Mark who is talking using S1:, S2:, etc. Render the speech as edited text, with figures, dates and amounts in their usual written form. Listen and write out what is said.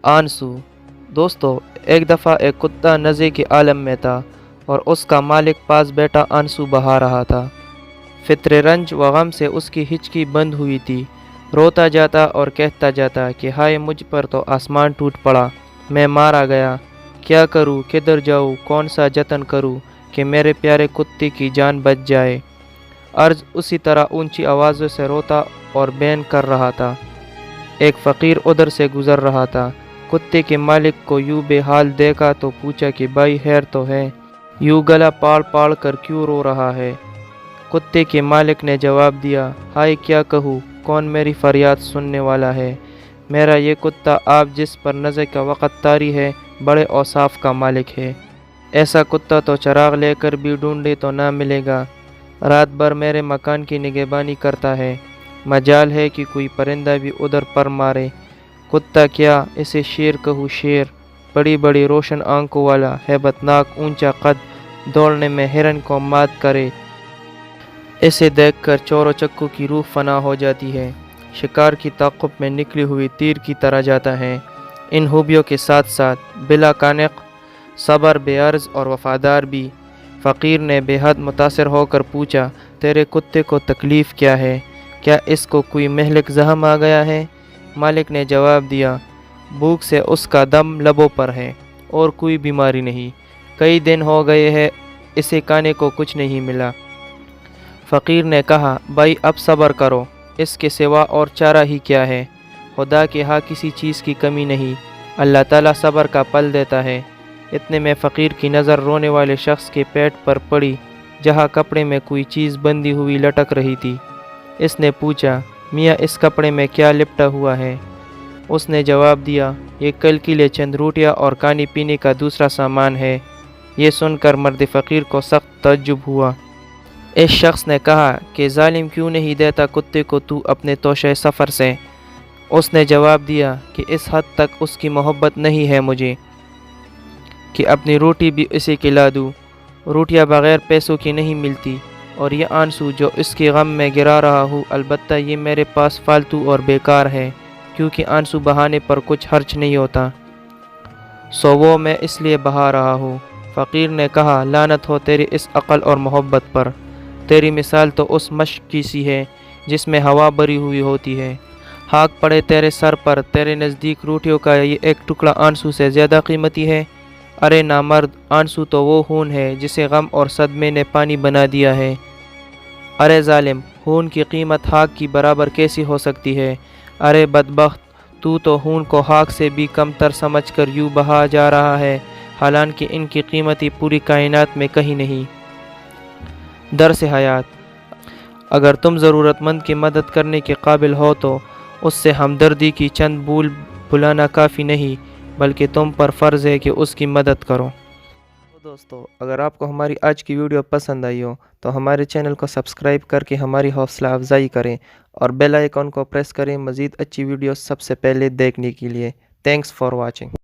S1: आंसू। दोस्तों, एक दफ़ा एक कुत्ता नज़े के आलम में था और उसका मालिक पास बैठा आंसू बहा रहा था। फित्रे रंज व गम से उसकी हिचकी बंद हुई थी। रोता जाता और कहता जाता कि हाय, मुझ पर तो आसमान टूट पड़ा, मैं मारा गया। क्या करूं, किधर जाऊं, कौन सा जतन करूं कि मेरे प्यारे कुत्ते की जान बच जाए। अर्ज उसी तरह ऊंची आवाज़ों से रोता और बैन कर रहा था। एक फ़कीर उधर से गुज़र रहा था। कुत्ते के मालिक को यूं बेहाल देखा तो पूछा कि भाई, खैर तो है, यूं गला पाड़ पाड़ कर क्यों रो रहा है। कुत्ते के मालिक ने जवाब दिया, हाय क्या कहूँ, कौन मेरी फरियाद सुनने वाला है। मेरा ये कुत्ता आप जिस पर नज़र का वक़्त तारी है, बड़े औसाफ का मालिक है। ऐसा कुत्ता तो चिराग लेकर भी ढूंढे तो ना मिलेगा। रात भर मेरे मकान की निगहबानी करता है। मजाल है कि कोई परिंदा भी उधर पर मारे। कुत्ता क्या, इसे शेर कहूँ, शेर। बड़ी बड़ी रोशन आंखों वाला, हैबतनाक ऊंचा कद, दौड़ने में हिरन को मात करे। इसे देखकर चोर चक्कू की रूह फना हो जाती है। शिकार की ताक़ुब में निकली हुई तीर की तरह जाता है। इन खूबियों के साथ साथ बिला कानिक, सबर, बेअर्ज़ और वफ़ादार भी। फ़कीर ने बेहद मुतासिर होकर पूछा, तेरे कुत्ते को तकलीफ़ क्या है? क्या इसको कोई महलिक ज़हम आ गया है? मालिक ने जवाब दिया, भूख से उसका दम लबों पर है और कोई बीमारी नहीं। कई दिन हो गए हैं इसे खाने को कुछ नहीं मिला। फ़कीर ने कहा, भाई अब सब्र करो, इसके सिवा और चारा ही क्या है। खुदा के यहाँ किसी चीज़ की कमी नहीं, अल्लाह ताला सब्र का फल देता है। इतने में फ़कीर की नज़र रोने वाले शख्स के पेट पर पड़ी, जहाँ कपड़े में कोई चीज़ बंधी हुई लटक रही थी। इसने पूछा, मियाँ इस कपड़े में क्या लिपटा हुआ है? उसने जवाब दिया, ये कल के लिए चंद रोटियाँ और खाने पीने का दूसरा सामान है। ये सुनकर मर्द फ़कीर को सख्त तअज्जुब हुआ। इस शख्स ने कहा कि जालिम, क्यों नहीं देता कुत्ते को तू अपने तोशे सफ़र से? उसने जवाब दिया कि इस हद तक उसकी मोहब्बत नहीं है मुझे कि अपनी रोटी भी इसे खिला दूँ। रोटियाँ बग़ैर पैसों की नहीं मिलती, और ये आंसू जो इसके गम में गिरा रहा हूँ, अलबत्ता ये मेरे पास फालतू और बेकार है, क्योंकि आंसू बहाने पर कुछ खर्च नहीं होता, सो वो मैं इसलिए बहा रहा हूँ। फ़कीर ने कहा, लानत हो तेरी इस अक़ल और मोहब्बत पर। तेरी मिसाल तो उस मशक की सी है जिसमें हवा भरी हुई होती है। खाक पड़े तेरे सर पर, तेरे नज़दीक रोटियों का ये एक टुकड़ा आंसू से ज़्यादा कीमती है। अरे नामर्द, आंसू तो वो खून है जिसे गम और सदमे ने पानी बना दिया है। अरे जालिम, खून की कीमत खाक की बराबर कैसी हो सकती है? अरे बदबख्त, तू तो खून को खाक से भी कमतर समझकर यूँ बहा जा रहा है, हालांकि इनकी कीमत ही पूरी कायनात में कहीं नहीं। दर्स हयात, अगर तुम ज़रूरतमंद की मदद करने के काबिल हो तो उससे हमदर्दी की चंद बूल बुलाना काफ़ी नहीं, बल्कि तुम पर फ़र्ज़ है कि उसकी मदद करो। तो दोस्तों, अगर आपको हमारी आज की वीडियो पसंद आई हो तो हमारे चैनल को सब्सक्राइब करके हमारी हौसला अफजाई करें और बेल आइकॉन को प्रेस करें मज़ीद अच्छी वीडियो सबसे पहले देखने के लिए। Thanks for watching.